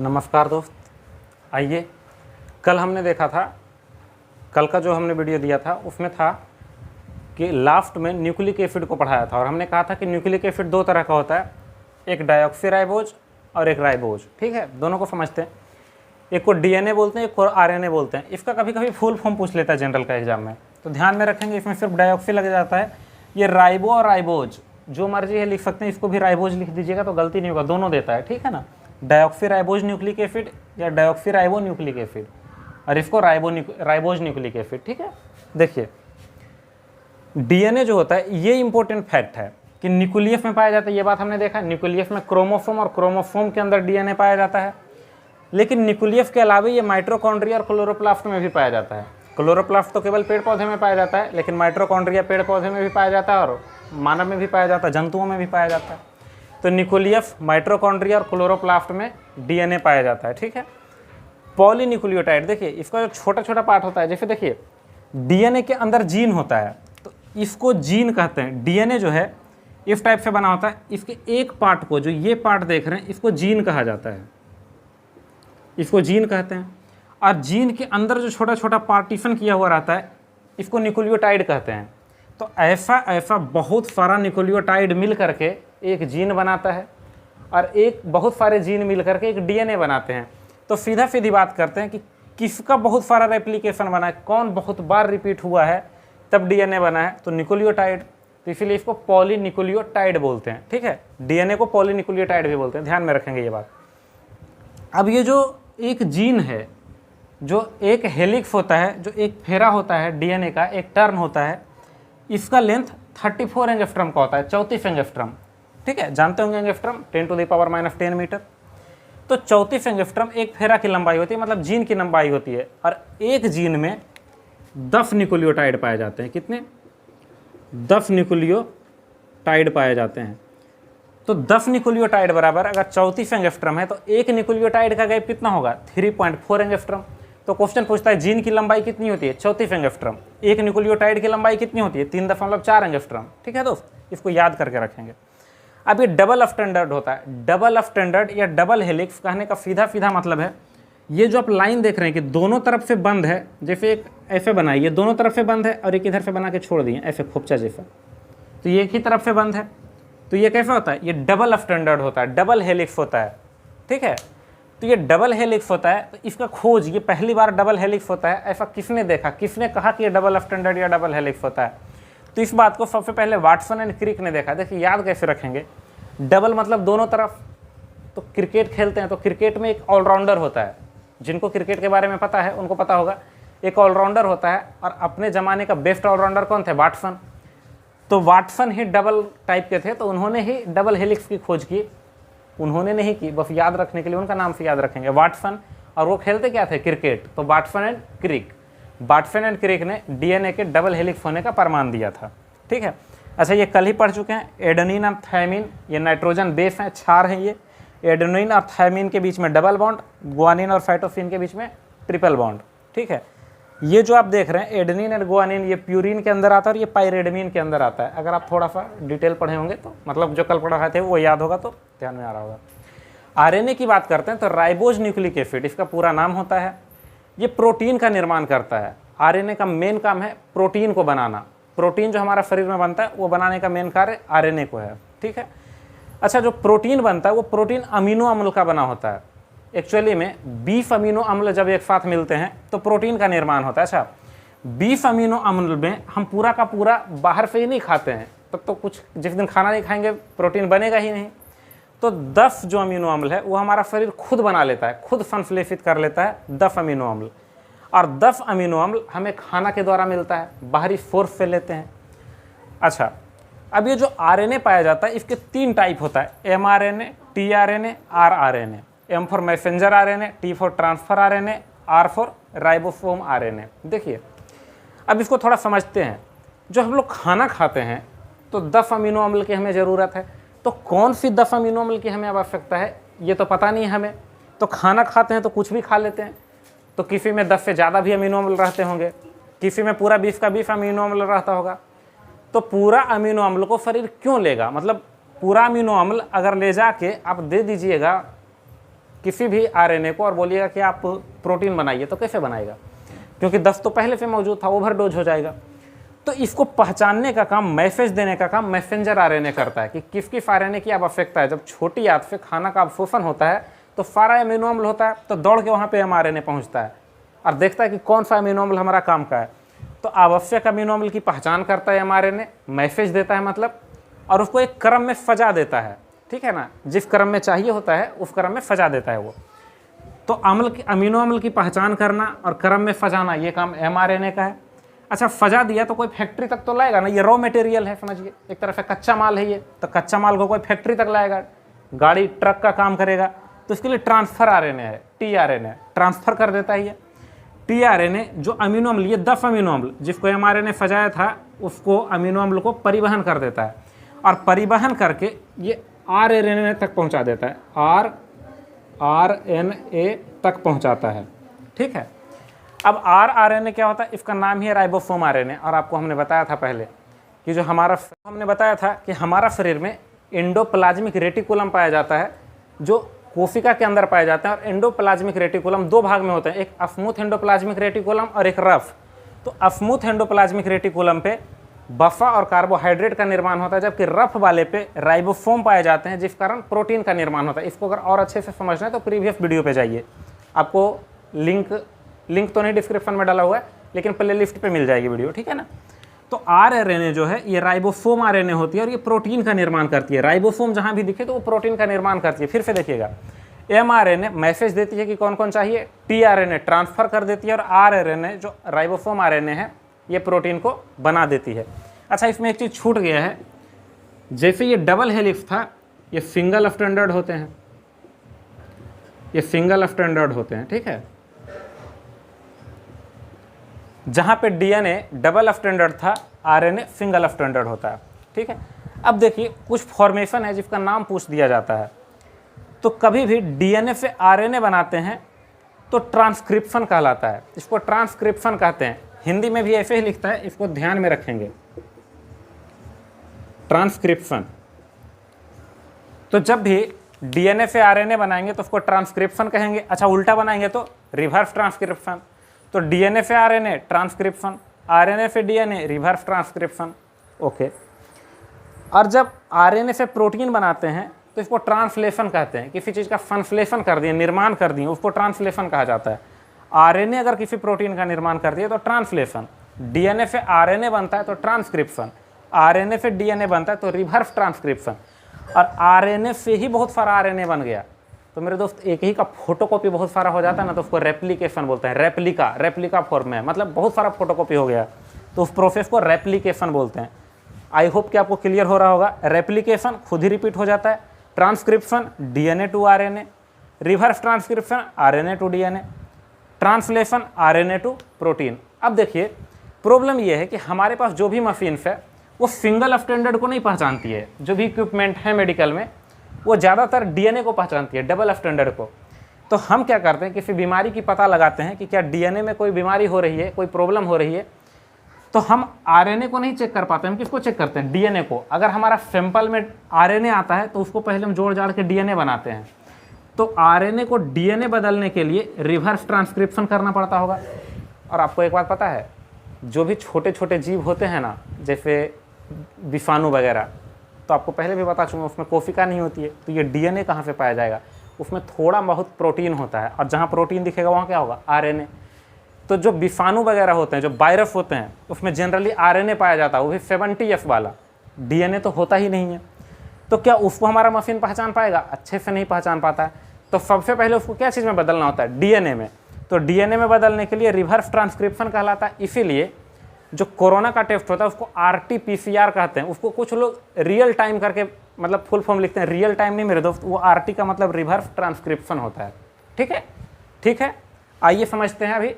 नमस्कार दोस्त। आइए, कल हमने देखा था, कल का जो हमने वीडियो दिया था उसमें था कि लास्ट में न्यूक्लिक एसिड को पढ़ाया था और हमने कहा था कि न्यूक्लिक एसिड दो तरह का होता है, एक डायऑक्सीराइबोज और एक राइबोज। ठीक है, दोनों को समझते हैं। एक को डीएनए बोलते हैं, एक को आरएनए बोलते हैं। इसका कभी कभी फुल फॉर्म पूछ लेता है जनरल का एग्जाम में, तो ध्यान में रखेंगे। इसमें सिर्फ डायऑक्सी लग जाता है। ये राइबो और राइबोज जो मर्जी है लिख सकते हैं, इसको भी राइबोज लिख दीजिएगा तो गलती नहीं होगा, दोनों देता है। ठीक है ना, डायऑक्सीराइबोज न्यूक्लिक एसिड या डायऑक्सीराइबो न्यूक्लिक एसिड, और इसको राइबोज न्यूक्लिक एसिड। ठीक है, देखिए डीएनए जो होता है ये इंपॉर्टेंट फैक्ट है कि न्यूक्लियस में पाया जाता है। ये बात हमने देखा, न्यूक्लियस में क्रोमोसोम और क्रोमोसोम के अंदर डीएनए पाया जाता है। लेकिन न्यूक्लियस के अलावा ये माइटोकॉन्ड्रिया और क्लोरोप्लास्ट में भी पाया जाता है। क्लोरोप्लास्ट तो केवल पेड़ पौधे में पाया जाता है, लेकिन माइटोकॉन्ड्रिया पेड़ पौधे में भी पाया जाता है और मानव में भी पाया जाता है, जंतुओं में भी पाया जाता है। तो न्यूक्लियस, माइटोकॉन्ड्रिया और क्लोरोप्लास्ट में डीएनए पाया जाता है। ठीक है, पॉलीन्यूक्लियोटाइड, देखिए इसका जो छोटा छोटा पार्ट होता है, जैसे देखिए डीएनए के अंदर जीन होता है तो इसको जीन कहते हैं। डीएनए जो है इस टाइप से बना होता है, इसके एक पार्ट को, जो ये पार्ट देख रहे हैं, इसको जीन कहा जाता है, इसको जीन कहते हैं। और जीन के अंदर जो छोटा छोटा पार्टीशन किया हुआ रहता है, इसको न्यूक्लियोटाइड कहते हैं। तो ऐसा बहुत सारा न्यूक्लियोटाइड मिल करके एक जीन बनाता है और एक बहुत सारे जीन मिल करके एक डीएनए बनाते हैं। तो सीधा सीधी बात करते हैं कि किसका बहुत सारा रेप्लिकेशन बना है, कौन बहुत बार रिपीट हुआ है तब डीएनए बना है, तो न्यूक्लियोटाइड। तो इसीलिए इसको पॉलीन्यूक्लियोटाइड बोलते हैं। ठीक है, डीएनए को पॉलीन्यूक्लियोटाइड भी बोलते हैं, ध्यान में रखेंगे ये बात। अब ये जो एक जीन है, जो एक हेलिक्स होता है, जो एक फेरा होता है डीएनए का, एक टर्न होता है, इसका लेंथ 34 एंगस्ट्रम का होता है, 34 एंगस्ट्रम। ठीक है, जानते होंगे एंगस्ट्रम 10⁻⁻10 मीटर। तो 34 एंगस्ट्रम एक फेरा की लंबाई होती है, मतलब जीन की लंबाई होती है। और एक जीन में 10 न्यूक्लियोटाइड पाए जाते हैं। कितने? 10 न्यूक्लियोटाइड पाए जाते हैं। तो 10 न्यूक्लियोटाइड बराबर, अगर 34 एंगस्ट्रम है तो एक न्यूक्लियोटाइड का गैप कितना होगा? 3.4 एंगस्ट्रम। तो क्वेश्चन पूछता है जीन की लंबाई कितनी होती है? 34 एंगस्ट्रम। एक न्यूक्लियोटाइड की लंबाई कितनी होती है? 3.4 एंगस्ट्रम। ठीक है दोस्त, इसको याद करके रखेंगे। अब ये डबल स्टैंडर्ड होता है। डबल स्टैंडर्ड या डबल हेलिक्स कहने का सीधा सीधा मतलब है, ये जो आप लाइन देख रहे हैं कि दोनों तरफ से बंद है, जैसे एक ऐसे बना है, ये दोनों तरफ से बंद है और एक इधर से बना के छोड़ दिए ऐसे खोपचा जैसा, तो ये एक ही तरफ से बंद है। तो ये कैसा होता है? ये डबल स्टैंडर्ड होता है, डबल हेलिक्स होता है। ठीक है, तो ये डबल हेलिक्स होता है। तो इसका खोज, ये पहली बार डबल हेलिक्स होता है, ऐसा किसने देखा, किसने कहा कि ये डबल स्टैंडर्ड या डबल हेलिक्स होता है? तो इस बात को सबसे पहले वाटसन एंड क्रिक ने देखा। देखिए याद कैसे रखेंगे, डबल मतलब दोनों तरफ। तो क्रिकेट खेलते हैं तो क्रिकेट में एक ऑलराउंडर होता है, जिनको क्रिकेट के बारे में पता है उनको पता होगा, एक ऑलराउंडर होता है। और अपने ज़माने का बेस्ट ऑलराउंडर कौन थे? वाटसन। तो वाटसन ही डबल टाइप के थे, तो उन्होंने ही डबल हेलिक्स की खोज की। उन्होंने नहीं की, बस याद रखने के लिए उनका नाम से याद रखेंगे, वाटसन। और वो खेलते क्या थे? क्रिकेट। तो Watson and Crick, Watson and Crick ने डीएनए के डबल हेलिक्स होने का प्रमाण दिया था। ठीक है, अच्छा ये कल ही पढ़ चुके हैं। एडेनिन और थायमिन, ये नाइट्रोजन बेस हैं, क्षार हैं ये। एडेनिन और थायमिन के बीच में डबल बॉन्ड, गुआनिन और साइटोसिन के बीच में ट्रिपल बॉन्ड। ठीक है, ये जो आप देख रहे हैं एडेनिन और गुआनिन, ये प्यूरिन के अंदर आता है और ये पाइरिडमिन के अंदर आता है। अगर आप थोड़ा सा डिटेल पढ़े होंगे तो, मतलब जो कल पढ़ा थे वो याद होगा तो ध्यान में आ रहा होगा। आरएनए की बात करते हैं तो राइबोज न्यूक्लिक एसिड इसका पूरा नाम होता है। ये प्रोटीन का निर्माण करता है। आरएनए का मेन काम है प्रोटीन को बनाना। प्रोटीन जो हमारा शरीर में बनता है वो बनाने का मेन कार्य आरएनए को है। ठीक है, अच्छा जो प्रोटीन बनता है वो प्रोटीन अमीनो अम्ल का बना होता है। एक्चुअली में 20 अमीनो अम्ल जब एक साथ मिलते हैं तो प्रोटीन का निर्माण होता है। अच्छा 20 अमीनो अम्ल में हम पूरा का पूरा बाहर से ही नहीं खाते हैं, तब तो कुछ जिस दिन खाना नहीं खाएंगे प्रोटीन बनेगा ही नहीं। तो 10 जो अमीनो अम्ल है वो हमारा शरीर खुद बना लेता है, खुद संश्लेषित कर लेता है 10 अमीनो अम्ल। और 10 अमीनो अम्ल हमें खाना के द्वारा मिलता है, बाहरी सोर्स से लेते हैं। अच्छा अब ये जो आरएनए पाया जाता है इसके 3 टाइप होता है, mRNA, tRNA, rRNA. M for messenger RNA, T for transfer RNA, R for ribosome RNA. देखिए अब इसको थोड़ा समझते हैं। जो हम लोग खाना खाते हैं तो 10 अमीनो अम्ल की हमें ज़रूरत है, तो कौन सी 10 अमीनो अम्ल की हमें आवश्यकता है ये तो पता नहीं है हमें। तो खाना खाते हैं तो कुछ भी खा लेते हैं, तो किसी में 10 से ज़्यादा भी अमीनो अम्ल रहते होंगे, किसी में पूरा 20 का 20 अमीनो अम्ल रहता होगा। तो पूरा अमीनो अम्ल को शरीर क्यों लेगा? मतलब पूरा अमीनो अम्ल अगर ले जाके आप दे दीजिएगा किसी भी आरएनए को और बोलिएगा कि आप प्रोटीन बनाइए, तो कैसे बनाएगा? क्योंकि 10 तो पहले से मौजूद था, ओवरडोज हो जाएगा। तो इसको पहचानने का काम, मैसेज देने का काम मैसेंजर आरएनए करता है कि किस किस आरएनए की आवश्यकता है। जब छोटी आंत से खाना का अवशोषण होता है तो सारा अमीनो अम्ल होता है, तो दौड़ के वहाँ पे एमआरएनए पहुँचता है और देखता है कि कौन सा अमीनो अम्ल हमारा काम का है। तो आवश्यक अमीनो अम्ल की पहचान करता है एमआरएनए, मैसेज देता है मतलब, और उसको एक क्रम में सजा देता है, ठीक है ना, जिस क्रम में चाहिए होता है उस क्रम में सजा देता है वो। तो अमीनो अम्ल की पहचान करना और क्रम में सजाना, ये काम एमआरएनए का है। अच्छा, सजा दिया तो कोई फैक्ट्री तक तो लाएगा ना, ये रॉ मटेरियल है, समझिए एक तरह से कच्चा माल है ये, तो कच्चा माल को कोई फैक्ट्री तक लाएगा, गाड़ी ट्रक का काम करेगा, तो इसके लिए ट्रांसफर आरएनए है, टीआरएनए, ट्रांसफर कर देता है ये। टीआरएनए जो अमीनो अम्ल, ये 10 अमीनो अम्ल जिसको एमआरएनए सजाया था, उसको अमीनो अम्ल को परिवहन कर देता है और परिवहन करके ये आरएनए तक पहुंचा देता है, आरएनए तक पहुंचाता है, ठीक है। अब आरएनए क्या होता है? इसका नाम ही है राइबोसोम आरएनए। और आपको हमने बताया था पहले कि जो हमने बताया था कि हमारा शरीर में एंडोप्लाज्मिक रेटिकुलम पाया जाता है, जो कोशिका के अंदर पाए जाते हैं। और एंडोप्लाज्मिक रेटिकुलम 2 भाग में होते हैं, एक स्मूथ एंडोप्लाज्मिक रेटिकुलम और एक रफ। तो स्मूथ एंडोप्लाज्मिक रेटिकुलम पे बफा और कार्बोहाइड्रेट का निर्माण होता है, जबकि रफ वाले पे राइबोसोम पाए जाते हैं, जिस कारण प्रोटीन का निर्माण होता है। इसको अगर और अच्छे से समझना है तो प्रीवियस वीडियो पे जाइए, आपको लिंक तो नहीं डिस्क्रिप्शन में डाला हुआ है, लेकिन प्ले लिस्ट पे मिल जाएगी वीडियो, ठीक है ना। तो आरएनए जो है ये राइबोसोम आरएनए होती है और ये प्रोटीन का निर्माण करती है। राइबोसोम जहाँ भी दिखे तो वो प्रोटीन का निर्माण करती है। फिर से देखिएगा, एमआरएनए मैसेज देती है कि कौन कौन चाहिए, टीआरएनए ट्रांसफर कर देती है और आरएनए जो राइबोसोम आरएनए है ये प्रोटीन को बना देती है। अच्छा, इसमें एक चीज़ छूट गया है, जैसे ये डबल हेलिक्स था, ये सिंगल स्टैंडर्ड होते हैं, ये सिंगल स्टैंडर्ड होते हैं, ठीक है। जहाँ पे डीएनए डबल स्टैंडर्ड था, आरएनए सिंगल स्टैंडर्ड होता है, ठीक है। अब देखिए, कुछ फॉर्मेशन है जिसका नाम पूछ दिया जाता है। तो कभी भी डीएनए से आरएनए बनाते हैं तो ट्रांसक्रिप्शन कहलाता है, इसको ट्रांसक्रिप्शन कहते हैं। हिंदी में भी ऐसे ही लिखता है, इसको ध्यान में रखेंगे, ट्रांसक्रिप्शन। तो जब भी डीएनए से आरएनए बनाएंगे तो उसको ट्रांसक्रिप्शन कहेंगे। अच्छा, उल्टा बनाएंगे तो रिवर्स ट्रांसक्रिप्शन। तो डीएनए से आरएनए ट्रांसक्रिप्शन, आरएनए से डीएनए रिवर्स ट्रांसक्रिप्शन, ओके। और जब आरएनए से प्रोटीन बनाते हैं तो इसको ट्रांसलेशन कहते हैं। किसी चीज़ का संश्लेषण कर दिए, निर्माण कर दिए, उसको ट्रांसलेशन कहा जाता है। आरएनए अगर किसी प्रोटीन का निर्माण कर दिए तो ट्रांसलेशन, डीएनए से आरएनए बनता है तो ट्रांसक्रिप्शन, आरएनए से डीएनए बनता है तो रिवर्स ट्रांसक्रिप्शन। और आरएनए से ही बहुत सारा आरएनए बन गया तो मेरे दोस्त एक ही का फोटोकॉपी बहुत सारा हो जाता है ना, तो उसको रेप्लिकेशन बोलते हैं। रेप्लिका फॉर्म में, मतलब बहुत सारा फोटोकॉपी हो गया तो उस प्रोसेस को रेप्लिकेशन बोलते हैं। आई होप कि आपको क्लियर हो रहा होगा। रेप्लिकेशन खुद ही रिपीट हो जाता है, transcription DNA to RNA, reverse transcription RNA to DNA, translation RNA to protein. अब देखिए, प्रॉब्लम यह है कि हमारे पास जो भी मशीन्स है वो सिंगल स्टैंडर्ड को नहीं पहचानती है। जो भी इक्विपमेंट है मेडिकल में वो ज़्यादातर डीएनए को पहचानती है, डबल स्टैंडर्ड को। तो हम क्या करते हैं, किसी बीमारी की पता लगाते हैं कि क्या डीएनए में कोई बीमारी हो रही है, कोई प्रॉब्लम हो रही है, तो हम आरएनए को नहीं चेक कर पाते, हम किसको चेक करते हैं, डीएनए को। अगर हमारा सैंपल में आरएनए आता है तो उसको पहले हम जोड़ जाड़ के डीएनए बनाते हैं। तो आरएनए को डीएनए बदलने के लिए रिवर्स ट्रांसक्रिप्शन करना पड़ता होगा। और आपको एक बात पता है, जो भी छोटे छोटे जीव होते हैं ना, जैसे विषाणु वगैरह, तो आपको पहले भी बता चुका, उसमें कोशिका नहीं होती है, तो ये डीएनए कहाँ से पाया जाएगा? उसमें थोड़ा बहुत प्रोटीन होता है, और जहाँ प्रोटीन दिखेगा वहाँ क्या होगा, आरएनए। तो जो विषाणु वगैरह होते हैं, जो वायरस होते हैं, उसमें जनरली आरएनए पाया जाता है, वो भी 70F वाला। डीएनए तो होता ही नहीं है। तो क्या उसको हमारा मशीन पहचान पाएगा? अच्छे से नहीं पहचान पाता है। तो सबसे पहले उसको क्या चीज़ में बदलना होता है, डीएनए में। तो डीएनए में बदलने के लिए रिवर्स ट्रांसक्रिप्शन कहलाता है। इसीलिए जो कोरोना का टेस्ट होता है उसको RT-PCR कहते हैं। उसको कुछ लोग रियल टाइम करके, मतलब फुल फॉर्म लिखते हैं, रियल टाइम नहीं मेरे दोस्त, वो RT का मतलब रिवर्स ट्रांसक्रिप्शन होता है। ठीक है, ठीक है। आइए समझते हैं अभी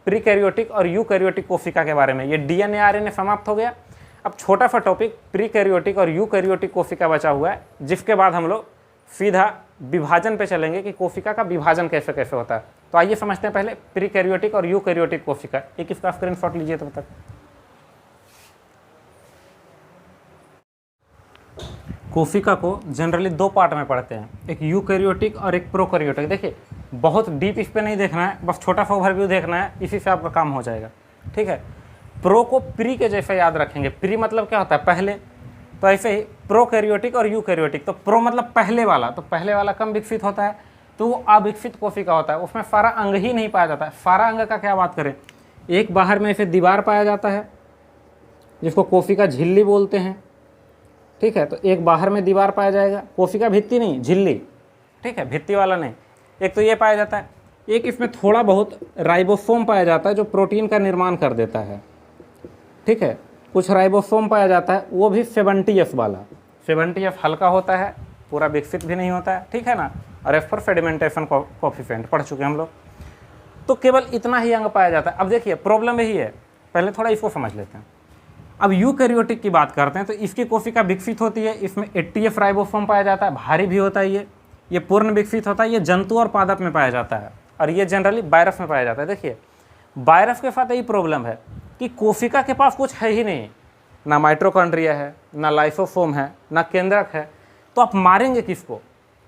प्रीकैरियोटिक और यूकैरियोटिक कोशिका के बारे में। ये डीएनए आरएनए समाप्त हो गया। अब छोटा सा टॉपिक प्रीकैरियोटिक और यूकैरियोटिक कोशिका बचा हुआ है, जिसके बाद हम लोग सीधा विभाजन पे चलेंगे कि कोशिका का विभाजन कैसे कैसे होता है। तो आइए समझते हैं पहले प्रीकैरियोटिक और यूकैरियोटिक कोशिका। एक इसका स्क्रीनशॉट लीजिए तब तक। कोशिका को जनरली दो पार्ट में पढ़ते हैं, एक यूकैरियोटिक और एक प्रोकैरियोटिक। देखिए बहुत डीप इस पे नहीं देखना है, बस छोटा सा ओवरव्यू देखना है, इसी से आपका काम हो जाएगा। ठीक है, प्रो को प्री के जैसा याद रखेंगे। प्री मतलब क्या होता है? पहले। तो ऐसे ही प्रोकैरियोटिक और यूकैरियोटिक। तो प्रो मतलब पहले वाला, तो पहले वाला कम विकसित होता है, तो वो अविकसित कोशिका होता है, उसमें सारा अंग ही नहीं पाया जाता है। सारा अंग का क्या बात करें, एक बाहर में ऐसे दीवार पाया जाता है जिसको कोशिका झिल्ली बोलते हैं। ठीक है, तो एक बाहर में दीवार पाया जाएगा, कोशिका भित्ति नहीं, झिल्ली। ठीक है, भित्ति वाला नहीं। एक तो ये पाया जाता है, एक इसमें थोड़ा बहुत राइबोसोम पाया जाता है जो प्रोटीन का निर्माण कर देता है। ठीक है, कुछ राइबोसोम पाया जाता है, वो भी 70F वाला। 70F हल्का होता है, पूरा विकसित भी नहीं होता है। ठीक है ना, और F फॉर सेडिमेंटेशन कोएफिशिएंट पढ़ चुके हम लोग। तो केवल इतना ही अंग पाया जाता है। अब देखिए प्रॉब्लम यही है, पहले थोड़ा इसको समझ लेते हैं। अब यूकैरियोटिक की बात करते हैं, तो इसकी कोशिका विकसित होती है, इसमें 80F राइबोसोम पाया जाता है, भारी भी होता है ये पूर्ण विकसित होता है, ये जंतु और पादप में पाया जाता है, और ये जनरली बायरफ में पाया जाता है। देखिए बायरफ के साथ यही प्रॉब्लम है कि कोशिका के पास कुछ है ही नहीं, ना माइटोकॉन्ड्रिया है, ना लाइसोसोम है, ना केंद्रक है, तो आप मारेंगे किसको?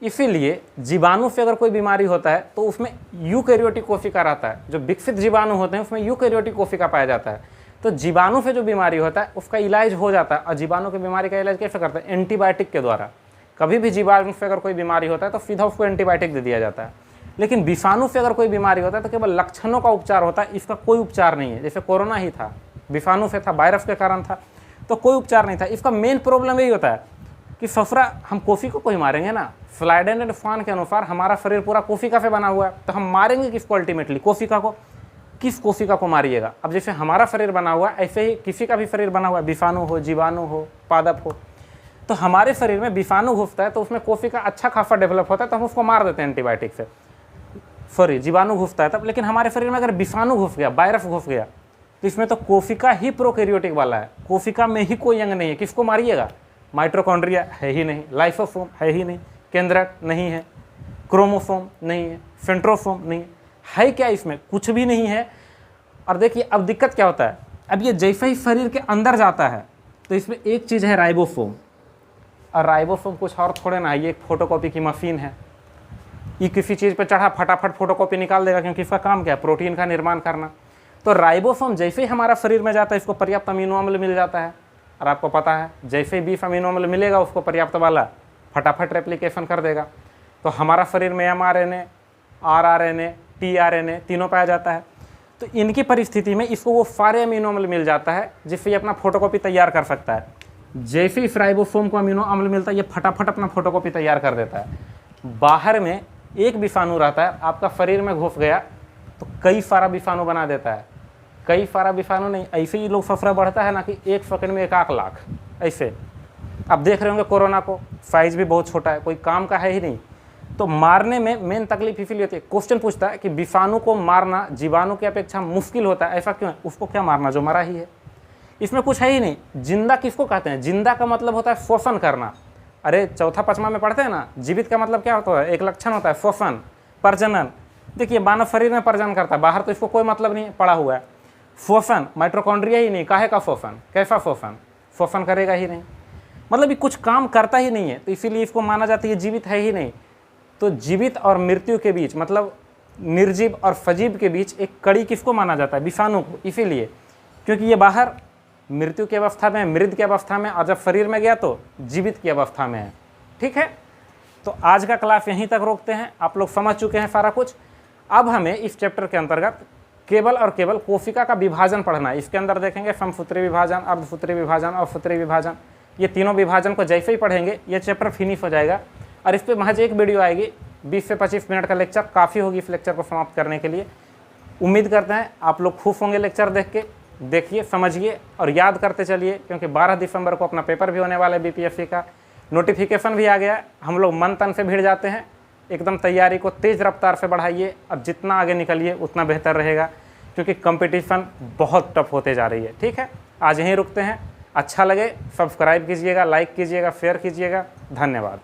इसीलिए जीवाणु से अगर कोई बीमारी होता है तो उसमें यूकैरियोटिक कोशिका रहता है। जो विकसित जीवाणु होते हैं उसमें यूकैरियोटिक कोशिका पाया जाता है। तो जीवाणु से जो बीमारी होता है उसका इलाज हो जाता है। और जीवाणु की बीमारी का इलाज कैसे करते हैं? एंटीबायोटिक के द्वारा। कभी भी जीवाणु से अगर कोई बीमारी होता है तो सीधा उसको एंटीबायोटिक दे दिया जाता है। लेकिन विषाणु से अगर कोई बीमारी होता है तो केवल लक्षणों का उपचार होता है, इसका कोई उपचार नहीं है। जैसे कोरोना ही था, विषाणु से था, वायरस के कारण था, तो कोई उपचार नहीं था। इसका मेन प्रॉब्लम यही होता है कि सफरा हम कोशिका को ही मारेंगे ना। फ्लाइडेन एंड फान के अनुसार हमारा शरीर पूरा कोशिका से बना हुआ है, तो हम मारेंगे किसको? अल्टीमेटली कोशिका को। किस कोशिका को मारिएगा? अब जैसे हमारा शरीर बना हुआ है ऐसे ही किसी का भी शरीर बना हुआ है, विषाणु हो, जीवाणु हो, पादप हो। तो हमारे शरीर में विषाणु घुसता है तो उसमें कोशिका अच्छा खासा डेवलप होता है, तो हम उसको मार देते हैं एंटीबायोटिक से। सॉरी, जीवाणु घुसता है तब। लेकिन हमारे शरीर में अगर विषाणु घुस गया, वायरस घुस गया, तो इसमें तो कोशिका ही प्रोकैरियोटिक वाला है, कोशिका में ही कोई अंग नहीं है। किसको मारिएगा? माइटोकॉन्ड्रिया है ही नहीं, लाइसोसोम है ही नहीं, केंद्रक नहीं है, क्रोमोसोम नहीं है, सेंट्रोसोम नहीं है क्या? इसमें कुछ भी नहीं है। और देखिए अब दिक्कत क्या होता है, अब ये जैसे ही शरीर के अंदर जाता है तो इसमें एक चीज़ है राइबोसोम, और राइबोसोम कुछ और थोड़े ना है, ये एक फोटोकॉपी की मशीन है। ये किसी चीज़ पे चढ़ा फटाफट फोटोकॉपी निकाल देगा, क्योंकि इसका काम क्या है? प्रोटीन का निर्माण करना। तो राइबोसोम जैसे ही हमारा शरीर में जाता है इसको पर्याप्त अमीनो अम्ल मिल जाता है, और आपको पता है जैसे ही 20 अमीनो अम्ल मिलेगा उसको पर्याप्त वाला फटाफट रेप्लिकेशन कर देगा। तो हमारा शरीर में mRNA, rRNA, tRNA तीनों पाया जाता है। तो इनकी परिस्थिति में इसको वो सारे अमीनो अम्ल मिल जाता है जिससे ये अपना फोटोकॉपी तैयार कर सकता है। जैसे ही इस राइबोसोम को अमीनो अम्ल मिलता है ये फटाफट अपना फोटोकॉपी तैयार कर देता है। बाहर में एक विषाणु रहता है, आपका शरीर में घुस गया तो कई सारा विषाणु बना देता है। कई सारा विषाणु नहीं, ऐसे ही लोग सफरा बढ़ता है ना कि 1 सेकंड में 1 लाख ऐसे। आप देख रहे होंगे कोरोना को, साइज भी बहुत छोटा है, कोई काम का है ही नहीं। तो मारने में मेन तकलीफ इसीलिए होती है। क्वेश्चन पूछता है कि विषाणु को मारना जीवाणु की अपेक्षा मुश्किल होता है, ऐसा क्यों है? उसको क्या मारना, जो मरा ही है। इसमें कुछ है ही नहीं। जिंदा किसको कहते हैं? जिंदा का मतलब होता है शोषण करना। अरे चौथा पांचवा में पढ़ते हैं ना, जीवित का मतलब क्या होता है? एक लक्षण होता है शोषण, प्रजनन। देखिए मानव शरीर में प्रजनन करता है, बाहर तो इसको कोई मतलब नहीं पड़ा हुआ है। शोषण, माइटोकॉन्ड्रिया ही नहीं, काहे का शोषण? कैसा शोषण? शोषण करेगा ही नहीं, मतलब ये कुछ काम करता ही नहीं है, तो इसीलिए इसको माना जाता है ये जीवित है ही नहीं। तो जीवित और मृत्यु के बीच, मतलब निर्जीव और सजीव के बीच एक कड़ी किसको माना जाता है? विषाणु को। इसीलिए क्योंकि ये बाहर मृत्यु की अवस्था में, मृत की अवस्था में, और जब शरीर में गया तो जीवित की अवस्था में है। ठीक है, तो आज का क्लास यहीं तक रोकते हैं। आप लोग समझ चुके हैं सारा कुछ। अब हमें इस चैप्टर के अंतर्गत केवल और केवल कोशिका का विभाजन पढ़ना है। इसके अंदर देखेंगे समसूत्री विभाजन, अर्धसूत्री विभाजन और सूत्री विभाजन। ये तीनों विभाजन को जैसे ही पढ़ेंगे ये चैप्टर फिनिश हो जाएगा। और इस पर महज एक वीडियो आएगी, 20 से 25 मिनट का लेक्चर काफ़ी होगी इस लेक्चर को समाप्त करने के लिए। उम्मीद करते हैं आप लोग खुश होंगे लेक्चर देख के। देखिए, समझिए और याद करते चलिए, क्योंकि 12 दिसंबर को अपना पेपर भी होने वाला है बीपीएससी का। नोटिफिकेशन भी आ गया है। हम लोग मन तन से भिड़ जाते हैं, एकदम तैयारी को तेज़ रफ्तार से बढ़ाइए और जितना आगे निकलिए उतना बेहतर रहेगा, क्योंकि कंपटीशन बहुत टफ होते जा रही है। ठीक है, आज यहीं रुकते हैं। अच्छा लगे सब्सक्राइब कीजिएगा, लाइक कीजिएगा, शेयर कीजिएगा। धन्यवाद।